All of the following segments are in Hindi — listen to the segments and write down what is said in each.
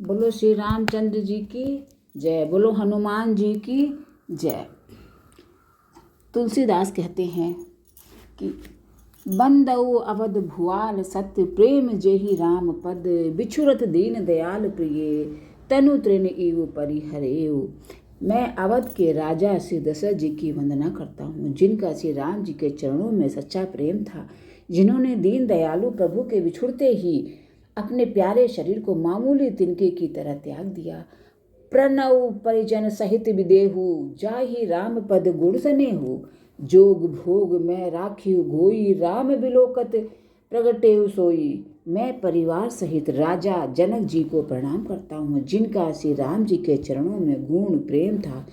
बोलो श्री रामचंद्र जी की जय, बोलो हनुमान जी की जय। तुलसीदास कहते हैं कि बंदऊ अवध भुआल सत्य प्रेम जेहि राम पद, बिछुरत दीन दयाल प्रिय तनु तृण इव परिहरेऊ। मैं अवध के राजा श्री दशरथ जी की वंदना करता हूँ, जिनका श्री राम जी के चरणों में सच्चा प्रेम था, जिन्होंने दीन दयालु प्रभु के बिछुड़ते ही अपने प्यारे शरीर को मामूली तिनके की तरह त्याग दिया। प्रणव परिजन सहित विदेहु, जाहि राम पद गुण सनेहु। जोग भोग मैं राखियु गोई, राम बिलोकत प्रगटेउ सोई। मैं परिवार सहित राजा जनक जी को प्रणाम करता हूँ, जिनका श्री राम जी के चरणों में गुण प्रेम था,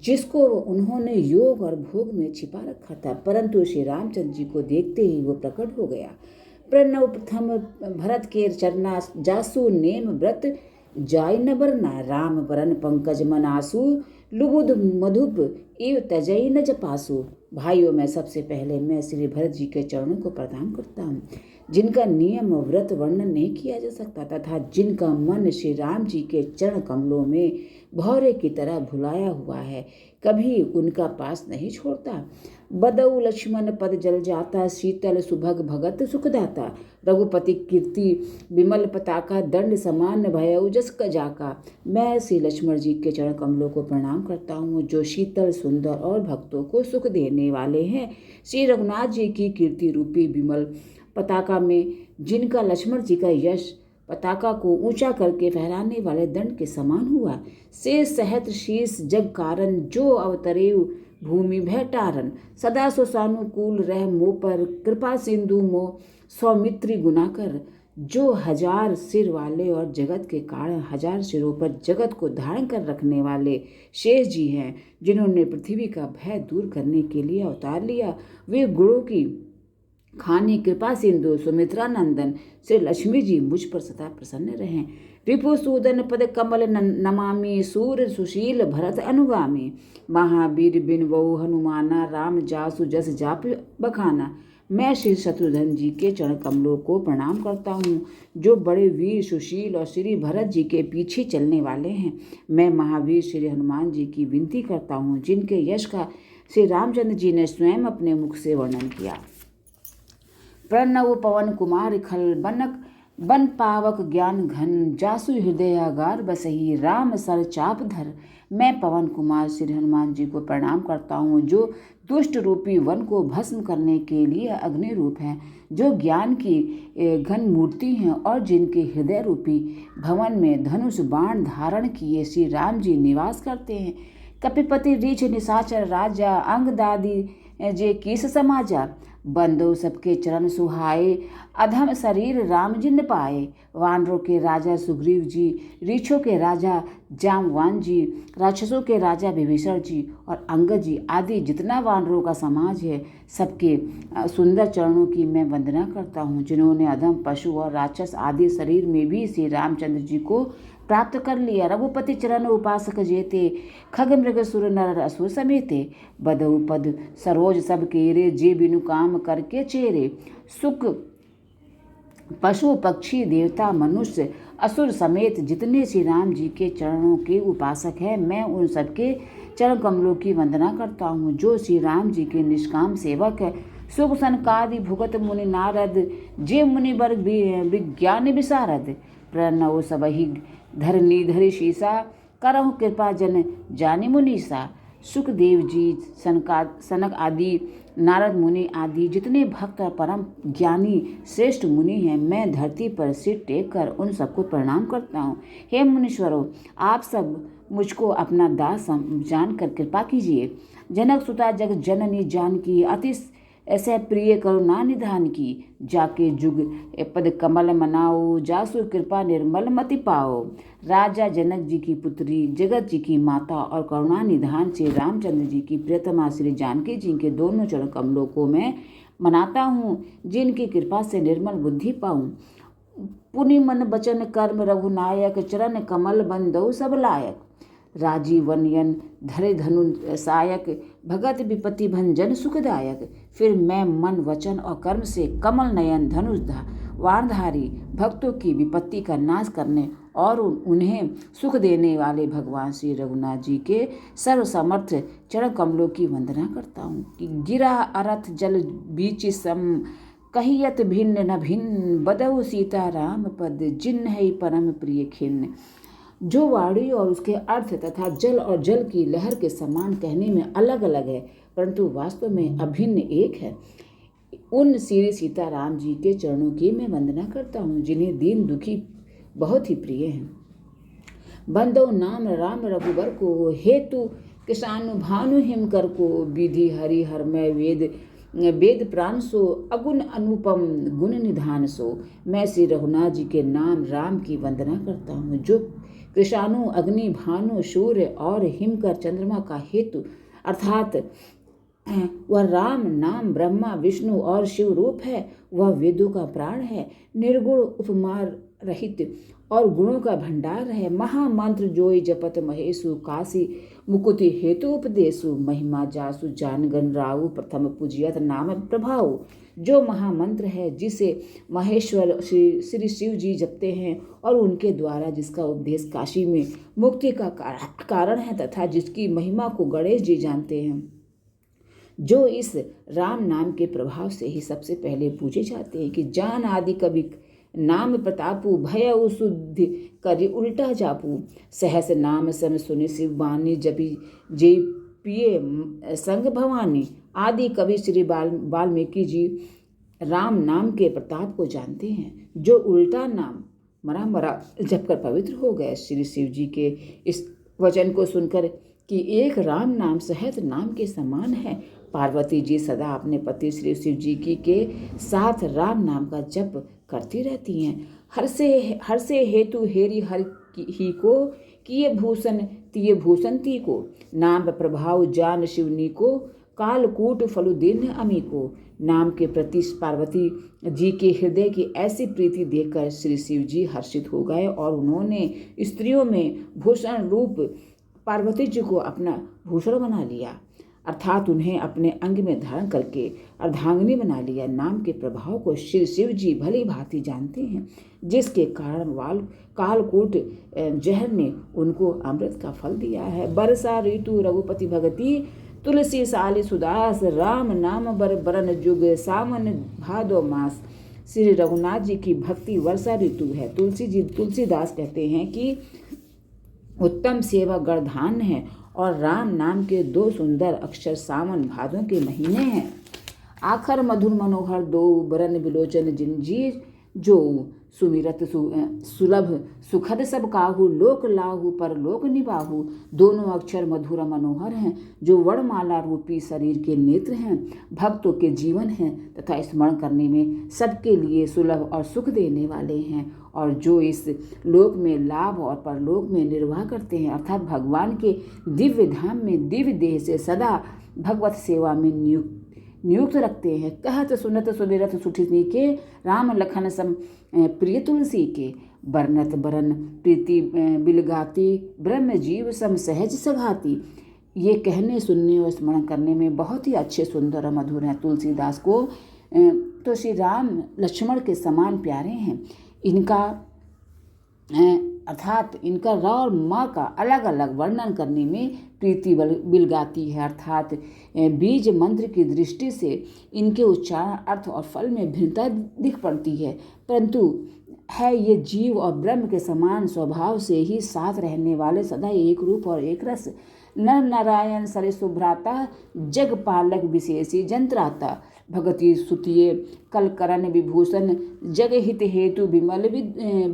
जिसको उन्होंने योग और भोग में छिपा रखा था, परंतु श्री रामचंद्र जी को देखते ही वो प्रकट हो गया। प्रणव प्रथम भरत के चरना, जासु नेम व्रत जाय न बरना। राम बरन पंकज मनासु, लुबुध मधुप इव तजई न जपासु। भाइयों, मैं सबसे पहले मैं श्री भरत जी के चरणों को प्रणाम करता हूँ, जिनका नियम व्रत वर्णन नहीं किया जा सकता तथा जिनका मन श्री राम जी के चरण कमलों में भौरे की तरह भुलाया हुआ है, कभी उनका पास नहीं छोड़ता। बदऊ लक्ष्मण पद जल जाता, शीतल सुभग भगत सुखदाता। रघुपति कीर्ति विमल पताका, दंड समान भयऊ जस जाका। मैं श्री लक्ष्मण जी के चरण कमलों को प्रणाम करता हूँ, जो शीतल सुंदर और भक्तों को सुख देने वाले हैं। श्री रघुनाथ जी की कीर्ति रूपी विमल पताका में, जिनका लक्ष्मण जी का यश पताका को ऊंचा करके फहराने वाले दंड के समान हुआ। से सहत शीस जग कारण, जो अवतरेव भूमि भैटारन। सदा सो सानुकूल रह मो पर, कृपा सिंधु मो सौमित्री गुना कर। जो हजार सिर वाले और जगत के कारण हजार सिरों पर जगत को धारण कर रखने वाले शेष जी हैं, जिन्होंने पृथ्वी का भय दूर करने के लिए अवतार लिया। वे गुणों की खानी कृपा सिंधु सुमित्रा नंदन श्री लक्ष्मी जी मुझ पर सदा प्रसन्न रहें। रिपुसूदन पद कमल नमामि, सूर सुशील भरत अनुगामी। महावीर बिन वहु हनुमाना, राम जासु जस जाप बखाना। मैं श्री शत्रुघ्न जी के चरण कमलों को प्रणाम करता हूँ, जो बड़े वीर सुशील और श्री भरत जी के पीछे चलने वाले हैं। मैं महावीर श्री हनुमान जी की विनती करता हूँ, जिनके यश का श्री रामचंद्र जी ने स्वयं अपने मुख से वर्णन किया। प्रणव पवन कुमार खल बनक, बन पावक ज्ञान घन। जासु हृदयागार बसही, राम सर चाप धर। मैं पवन कुमार श्री हनुमान जी को प्रणाम करता हूँ, जो दुष्ट रूपी वन को भस्म करने के लिए अग्नि रूप हैं, जो ज्ञान की घन मूर्ति हैं और जिनके हृदय रूपी भवन में धनुष बाण धारण किए श्री राम जी निवास करते हैं। कपिपति रीछ निशाचर राजा, अंग दादी जे कीस समाजा। बंदो सबके चरण सुहाए, अधम शरीर राम जिन पाए। वानरों के राजा सुग्रीव जी, रीछों के राजा जामवान जी, राक्षसों के राजा विभीषण जी और अंगद जी आदि जितना वानरों का समाज है, सबके सुंदर चरणों की मैं वंदना करता हूँ, जिन्होंने अधम पशु और राक्षस आदि शरीर में भी श्री रामचंद्र जी को प्राप्त कर लिया। रघुपति चरण उपासक जेते, खग मृग सुर नर असुर समेते। बदऊ पद सरोज सब केरे, जे बिनु काम करके चेरे। सुख पशु पक्षी देवता मनुष्य असुर समेत जितने श्री राम जी के चरणों के उपासक हैं, मैं उन सबके चरण कमलों की वंदना करता हूँ, जो श्री राम जी के निष्काम सेवक है। सुख सनकादि भुगत मुनि नारद, जे मुनि वर्ग विज्ञान विशारद। प्रणव सबहि धरनी धरि शीसा, करहु कृपा जन जानि मुनीसा। सुखदेव जी, सनक आदि, नारद मुनि आदि जितने भक्त और परम ज्ञानी श्रेष्ठ मुनि हैं, मैं धरती पर सिर टेक कर उन सबको प्रणाम करता हूँ। हे मुनीश्वरों, आप सब मुझको अपना दास जानकर कृपा कीजिए। जनक सुता जग जननी जानकी, अति ऐसे प्रिय करुणा निधान की। जाके जुग पद कमल मनाओ, जासु कृपा निर्मल मति पाओ। राजा जनक जी की पुत्री, जगत जी की माता और करुणा निधान श्री रामचंद्र जी की प्रियतमा श्री जानकी जी के दोनों चरण कमलों को मैं मनाता हूँ, जिनकी कृपा से निर्मल बुद्धि पाऊँ। पुनि मन वचन कर्म रघुनायक, चरण कमल बंदौ सब लायक। राजीवन यन धरे धनु सायक, भगत विपत्ति भंजन सुखदायक। फिर मैं मन वचन और कर्म से कमल नयन धनुष वाणधारी भक्तों की विपत्ति का नाश करने और उन्हें सुख देने वाले भगवान श्री रघुनाथ जी के सर्वसमर्थ चरण कमलों की वंदना करता हूँ कि गिरा अरथ जल बीच सम कहियत भिन्न न भिन्न बदऊ सीता राम पद जिन है परम प्रिय खिन्न। जो वाणी और उसके अर्थ तथा जल और जल की लहर के समान कहने में अलग अलग है, परंतु वास्तव में अभिन्न एक है, उन श्री सीताराम जी के चरणों की मैं वंदना करता हूँ, जिन्हें दीन दुखी बहुत ही प्रिय हैं। बंदो नाम राम रघुबर को हेतु किसानु भानु हिम कर को विधि हरि हरमय वेद वेद प्राण सो अगुण अनुपम गुण निधान सो। मैं श्री रघुनाथ जी के नाम राम की वंदना करता हूँ, जो कृषाणु अग्नि भानु सूर्य और हिमकर चंद्रमा का हेतु अर्थात वह राम नाम ब्रह्मा विष्णु और शिव रूप है। वह वेदों का प्राण है, निर्गुण उपमा रहित और गुणों का भंडार है। महामंत्र जोई जपत महेशु काशी मुकुति हेतु उपदेशु महिमा जासु जानगन राउ प्रथम पूजियत नाम प्रभाव। जो महामंत्र है जिसे महेश्वर श्री शिव जी जपते हैं और उनके द्वारा जिसका उपदेश काशी में मुक्ति का कारण है तथा जिसकी महिमा को गणेश जी जानते हैं, जो इस राम नाम के प्रभाव से ही सबसे पहले पूजे जाते हैं कि जान आदि कवि नाम प्रतापु भय शुद्धि करी उल्टा जापू। सहस नाम सम सुनि शिव वाणी जपी जय पिए संग भवानी। आदि कवि श्री वाल्मीकि जी राम नाम के प्रताप को जानते हैं, जो उल्टा नाम मरा मरा जपकर पवित्र हो गए। श्री शिव जी के इस वचन को सुनकर कि एक राम नाम सहज नाम के समान है, पार्वती जी सदा अपने पति श्री शिव जी के साथ राम नाम का जप करती रहती हैं। हर से हेतु हेरी हर ही को किए भूषण तिये भूषण ती को। नाम प्रभाव जान शिवनी को कालकूट फलुदीन अमी को। नाम के प्रति पार्वती जी के हृदय की ऐसी प्रीति देखकर श्री शिव जी हर्षित हो गए और उन्होंने स्त्रियों में भूषण रूप पार्वती जी को अपना भूषण बना लिया, अर्थात उन्हें अपने अंग में धारण करके अर्धांगिनी बना लिया। नाम के प्रभाव को श्री शिव जी भली भांति जानते हैं, जिसके कारण कालकूट जहर ने उनको अमृत का फल दिया है। बरसा ऋतु रघुपति भगति तुलसी साली सुदास राम नाम बर बरन जुग सावन भादो मास। श्री रघुनाथ जी की भक्ति वर्षा ऋतु है। तुलसीदास कहते हैं कि उत्तम सेवा गणधान है और राम नाम के दो सुंदर अक्षर सावन भादों के महीने हैं। आखर मधुर मनोहर दो बरन विलोचन जिंजीर जो सुमिरत सुलभ सुखद सब काहू लोक लाहू पर लोक निबाहू। दोनों अक्षर मधुर मनोहर हैं, जो वर्णमाला रूपी शरीर के नेत्र हैं, भक्तों के जीवन हैं तथा स्मरण करने में सबके लिए सुलभ और सुख देने वाले हैं, और जो इस लोक में लाभ और परलोक में निर्वाह करते हैं, अर्थात भगवान के दिव्य धाम में दिव्य देह से सदा भगवत सेवा में नियुक्त रखते हैं। कहत सुनत सुमिरत सुठिनी के राम लखन सम प्रिय तुलसी के। बरनत बरन प्रीति बिलगाती ब्रह्म जीव सम सहज सघाती। ये कहने सुनने और स्मरण करने में बहुत ही अच्छे सुंदर और मधुर हैं। तुलसीदास को तो श्री राम लक्ष्मण के समान प्यारे हैं। इनका अर्थात इनका र और म का अलग अलग वर्णन करने में प्रीति बिलगाती है, अर्थात बीज मंत्र की दृष्टि से इनके उच्चारण अर्थ और फल में भिन्नता दिख पड़ती है, परंतु है ये जीव और ब्रह्म के समान स्वभाव से ही साथ रहने वाले, सदा एक रूप और एक रस। नर नारायण सरे सुभ्राता जग पालक विशेषी जंत्राता। भगति सुतिये कलकरण विभूषण जग हित हेतु विमल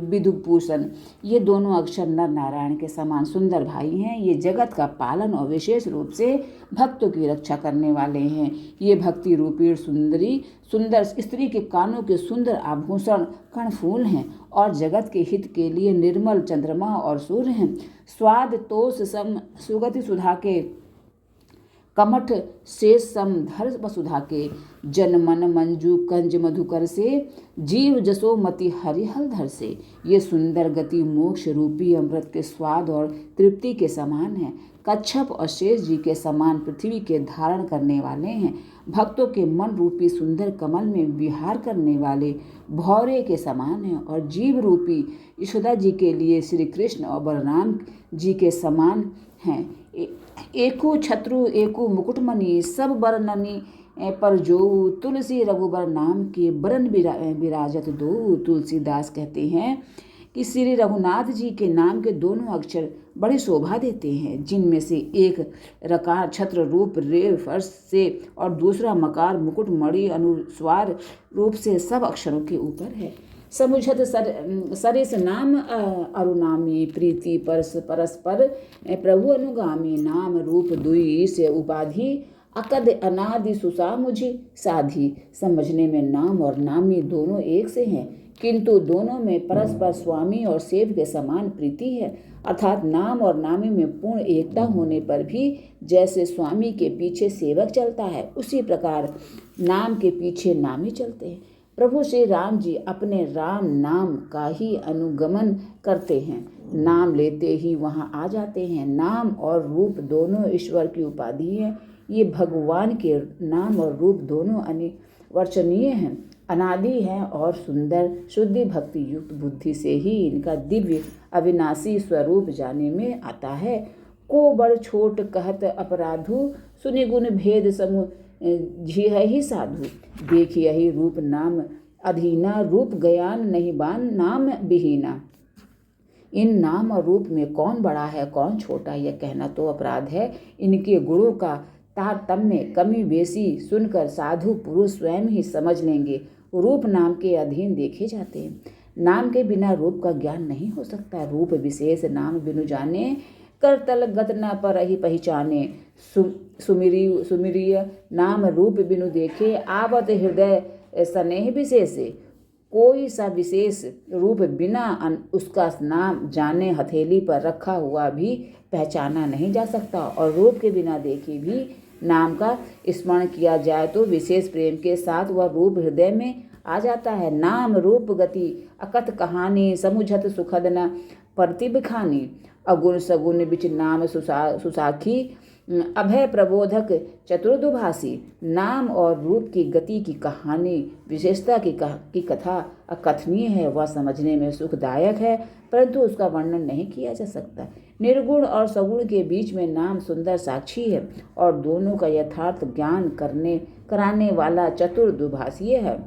विदुभूषण। ये दोनों अक्षर नर नारायण के समान सुंदर भाई हैं। ये जगत का पालन और विशेष रूप से भक्तों की रक्षा करने वाले हैं। ये भक्ति रूपी सुंदर स्त्री के कानों के सुंदर आभूषण कर्णफूल हैं और जगत के हित के लिए निर्मल चंद्रमा और सूर्य हैं। स्वाद तोष सम सुगति सुधा के कमठ शेष सम धर वसुधा के। जन मन मंजू कंज मधुकर से जीव जसो मति हरिहल धर से। ये सुंदर गति मोक्ष रूपी अमृत के स्वाद और तृप्ति के समान है। कच्छप और शेष जी के समान पृथ्वी के धारण करने वाले हैं। भक्तों के मन रूपी सुंदर कमल में विहार करने वाले भौरे के समान है और जीव रूपी यशोदा जी के लिए श्री कृष्ण और बलराम जी के समान हैं। एको छत्रु एको मुकुटमणि सब बरननी पर जो तुलसी रघुबर नाम के बरन विराजत दो। तुलसीदास कहते हैं कि श्री रघुनाथ जी के नाम के दोनों अक्षर बड़ी शोभा देते हैं, जिनमें से एक रकार छत्र रूप रे फर्श से और दूसरा मकार मुकुट मणि अनुस्वार रूप से सब अक्षरों के ऊपर है। समुझत सरेस नाम अरुनामी प्रीति परस्पर प्रभु अनुगामी नाम रूप दुई से उपाधि अकद अनादि सुसा मुझे साधी। समझने में नाम और नामी दोनों एक से हैं, किंतु दोनों में परस्पर स्वामी और सेव के समान प्रीति है। अर्थात नाम और नामी में पूर्ण एकता होने पर भी जैसे स्वामी के पीछे सेवक चलता है, उसी प्रकार नाम के पीछे नामी चलते हैं। प्रभु श्री राम जी अपने राम नाम का ही अनुगमन करते हैं, नाम लेते ही वहाँ आ जाते हैं। नाम और रूप दोनों ईश्वर की उपाधि है। ये भगवान के नाम और रूप दोनों अनिर्वचनीय हैं, अनादि हैं और सुंदर। शुद्धि भक्ति युक्त बुद्धि से ही इनका दिव्य अविनाशी स्वरूप जाने में आता है। को बड़ छोट कहत अपराधु सुनि गुण भेद समूह झिह ही साधु। देख यही रूप नाम अधीना रूप ज्ञान नहीं बान नाम विहीना। इन नाम और रूप में कौन बड़ा है कौन छोटा यह कहना तो अपराध है। इनके गुणों का तारतम्य कमी बेसी सुनकर साधु पुरुष स्वयं ही समझ लेंगे। रूप नाम के अधीन देखे जाते हैं। नाम के बिना रूप का ज्ञान नहीं हो सकता। रूप विशेष नाम बिनु जाने कर तल गत न पर ही पहचाने। सुमिरिय नाम रूप बिनु देखे आवत हृदय स्नेह विशेषे। कोई सा विशेष रूप बिना उसका नाम जाने हथेली पर रखा हुआ भी पहचाना नहीं जा सकता, और रूप के बिना देखे भी नाम का स्मरण किया जाए तो विशेष प्रेम के साथ वह रूप हृदय में आ जाता है। नाम रूप गति अकथ कहानी समुझत सुखद न प्रतिब खानी। अगुण सगुण बिच नाम सुसाखी अभय प्रबोधक चतुर्दुभाषी। नाम और रूप की गति की कहानी विशेषता की कथा अकथनीय है। वह समझने में सुखदायक है, परंतु उसका वर्णन नहीं किया जा सकता। निर्गुण और सगुण के बीच में नाम सुंदर साक्षी है और दोनों का यथार्थ ज्ञान कराने वाला चतुर्दुभाषीय है।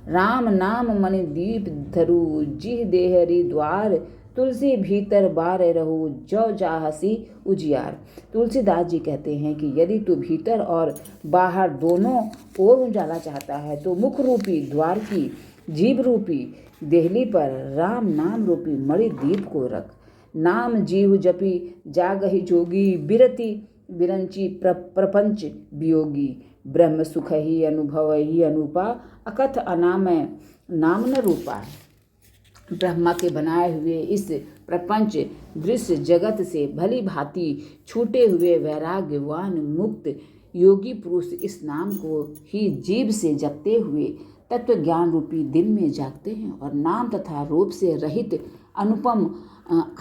राम नाम मणि दीप धरु जिह देहरी द्वार। तुलसी भीतर बार रहू जो जाहसी उजियार। तुलसीदास जी कहते हैं कि यदि तू भीतर और बाहर दोनों ओर उजाला चाहता है तो मुख रूपी द्वार की जीभ रूपी देहली पर राम नाम रूपी मणि दीप को रख। नाम जीव जपी जागहि जोगी बिरति बिरंची प्रपंच वियोगी। ब्रह्म सुख ही अनुभव ही अनुपा अकथ अनामय नाम न रूपा। ब्रह्मा के बनाए हुए इस प्रपंच दृश्य जगत से भली भांति छूटे हुए वैराग्यवान मुक्त योगी पुरुष इस नाम को ही जीभ से जपते हुए तत्व ज्ञान रूपी दिन में जागते हैं और नाम तथा रूप से रहित अनुपम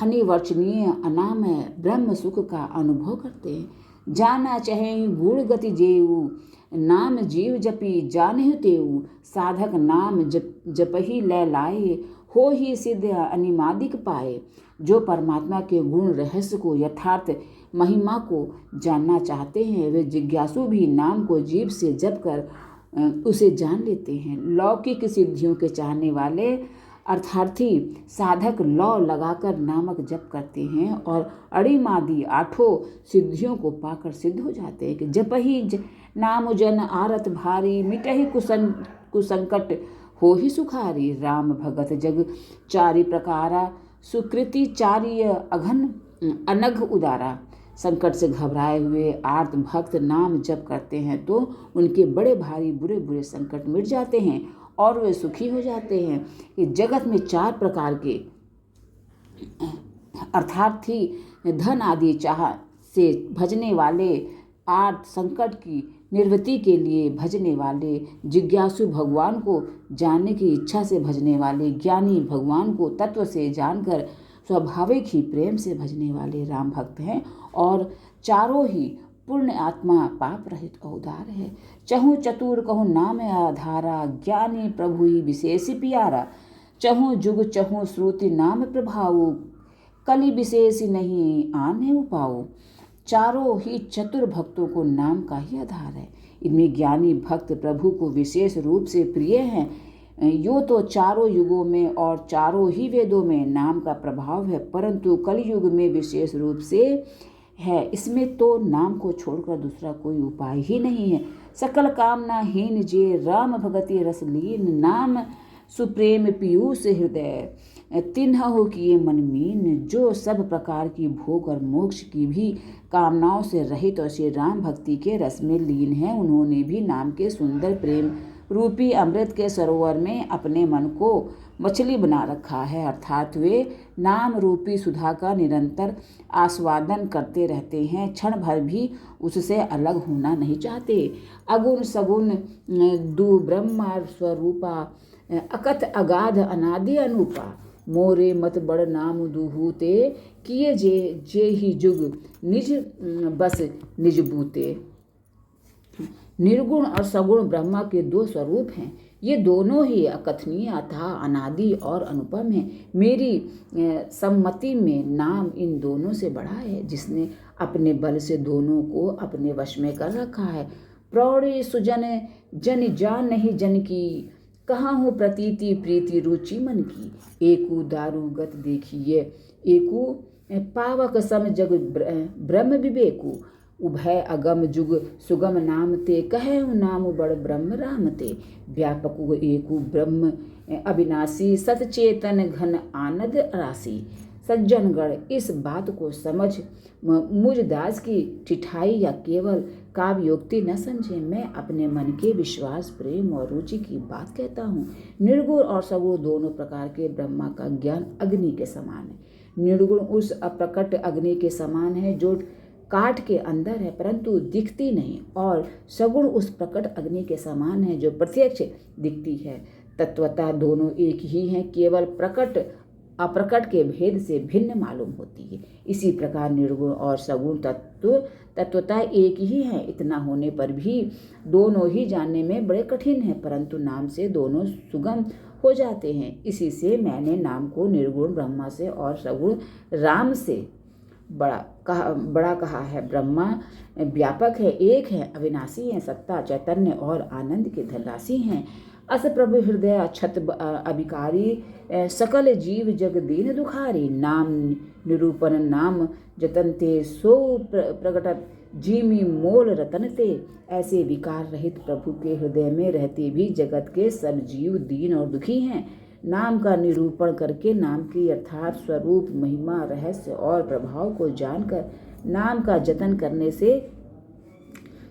अनिर्वचनीय अनामय ब्रह्म सुख का अनुभव करते हैं। जाना चाहे गुण गति जेऊ नाम जीव जपी जानहु तेऊ। साधक नाम जपही ले लाए हो ही सिद्ध अनिमादिक पाए। जो परमात्मा के गुण रहस्य को यथार्थ महिमा को जानना चाहते हैं वे जिज्ञासु भी नाम को जीभ से जप कर उसे जान लेते हैं। लौकिक सिद्धियों के चाहने वाले अर्थार्थी साधक लौ लगाकर नामक जप करते हैं और अड़िमादी आठों सिद्धियों को पाकर सिद्ध हो जाते हैं। कि जप ही नाम जन आरत भारी मिटहि कुसंकट हो ही सुखारी। राम भगत जग चारि प्रकारा सुकृति चार्य अघन अनघ उदारा। संकट से घबराए हुए आर्त भक्त नाम जप करते हैं तो उनके बड़े भारी बुरे बुरे संकट मिट जाते हैं और वे सुखी हो जाते हैं। कि जगत में 4 प्रकार के अर्थार्थी धन आदि चाह से भजने वाले, आर्त संकट की निवृत्ति के लिए भजने वाले, जिज्ञासु भगवान को जानने की इच्छा से भजने वाले, ज्ञानी भगवान को तत्व से जानकर स्वाभाविक ही प्रेम से भजने वाले राम भक्त हैं। और चारों ही पूर्ण आत्मा पाप रहित और उदार है। चहु चतुर कहु नाम आधारा, ज्ञानी प्रभु ही विशेष प्यारा। चहु जुग चहु श्रुति नाम प्रभाऊ, कली विशेष नहीं आने उपाऊ। चारों ही चतुर भक्तों को नाम का ही आधार है। इनमें ज्ञानी भक्त प्रभु को विशेष रूप से प्रिय हैं। यो तो चारों युगों में और चारों ही वेदों में नाम का प्रभाव है, परंतु कलयुग में विशेष रूप से है। इसमें तो नाम को छोड़कर दूसरा कोई उपाय ही नहीं है। सकल कामना हीन जे राम भगति रस लीन, नाम सुप्रेम पीयूष हृदय तिन्हु किए मन मीन। जो सब प्रकार की भोग और मोक्ष की भी कामनाओं से रहित और श्री राम भक्ति के रस में लीन है, उन्होंने भी नाम के सुंदर प्रेम रूपी अमृत के सरोवर में अपने मन को मछली बना रखा है, अर्थात वे नाम रूपी सुधा का निरंतर आस्वादन करते रहते हैं, क्षण भर भी उससे अलग होना नहीं चाहते। अगुण सगुण दु ब्रह्मा स्वरूपा, अकथ अगाध अनादि अनूपा। मोरे मत बड़ नाम दुहू ते, किए जे ही जुग निज बस निज बूते। निर्गुण और सगुण ब्रह्मा के दो स्वरूप हैं। ये दोनों ही अकथनीय अथाह अनादि और अनुपम हैं। मेरी सम्मति में नाम इन दोनों से बड़ा है, जिसने अपने बल से दोनों को अपने वश में कर रखा है। प्रौढ़ सुजन जन जान नहीं जन की, कहाँ हो प्रतीति प्रीति रुचि मन की। एकु दारु गत देखिए, एकु पावक सम जग ब्रह्म विवेकु। उभय अगम जुग सुगम नाम ते, कहे नाम बड़ ब्रह्म राम ते। व्यापक एकु ब्रह्म अविनाशी, सतचेतन घन आनंद राशि। सज्जनगण इस बात को समझ मुझ दास की ठिठाई या केवल काव्योक्ति न समझे। मैं अपने मन के विश्वास प्रेम और रुचि की बात कहता हूँ। निर्गुण और सगुण दोनों प्रकार के ब्रह्मा का ज्ञान अग्नि के समान है। निर्गुण उस अप्रकट अग्नि के समान है जो काठ के अंदर है परंतु दिखती नहीं, और सगुण उस प्रकट अग्नि के समान है जो प्रत्यक्ष दिखती है। तत्वतः दोनों एक ही हैं, केवल प्रकट अप्रकट के भेद से भिन्न मालूम होती है। इसी प्रकार निर्गुण और सगुण तत्वतः एक ही हैं। इतना होने पर भी दोनों ही जानने में बड़े कठिन हैं, परंतु नाम से दोनों सुगम हो जाते हैं। इसी से मैंने नाम को निर्गुण ब्रह्मा से और सगुण राम से बड़ा कहा है। ब्रह्मा व्यापक है, एक है, अविनाशी है, सत्ता चैतन्य और आनंद के धनराशि हैं। अस प्रभु हृदय अक्षत अभिकारी, सकल जीव जग दीन दुखारी। नाम निरूपण नाम जतनते, सो प्रगटत जीमी मोल रतनते। ऐसे विकार रहित प्रभु के हृदय में रहते भी जगत के सब जीव दीन और दुखी हैं। नाम का निरूपण करके नाम की यथार्थ स्वरूप महिमा रहस्य और प्रभाव को जानकर नाम का जतन करने से,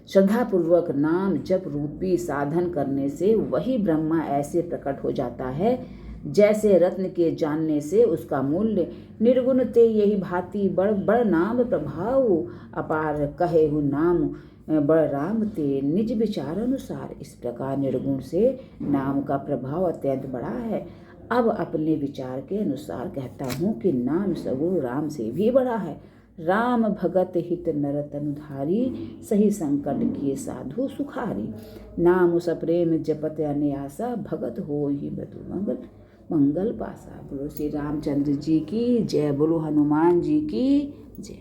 श्रद्धापूर्वक नाम जप रूपी साधन करने से वही ब्रह्मा ऐसे प्रकट हो जाता है जैसे रत्न के जानने से उसका मूल्य। निर्गुण ते यही भांति बड़ बड़ नाम प्रभाव, अपार कहे हु नाम बड़ राम ते निज विचार अनुसार। इस प्रकार निर्गुण से नाम का प्रभाव अत्यंत बड़ा है। अब अपने विचार के अनुसार कहता हूँ कि नाम सगुण राम से भी बड़ा है। राम भगत हित नर तनुधारी, सही संकट किए साधु सुखारी। नाम सप्रेम जपत अनयासा, भगत हो ही मृदु मंगल पासा। बोलो श्री रामचंद्र जी की जय, बोलो हनुमान जी की जय।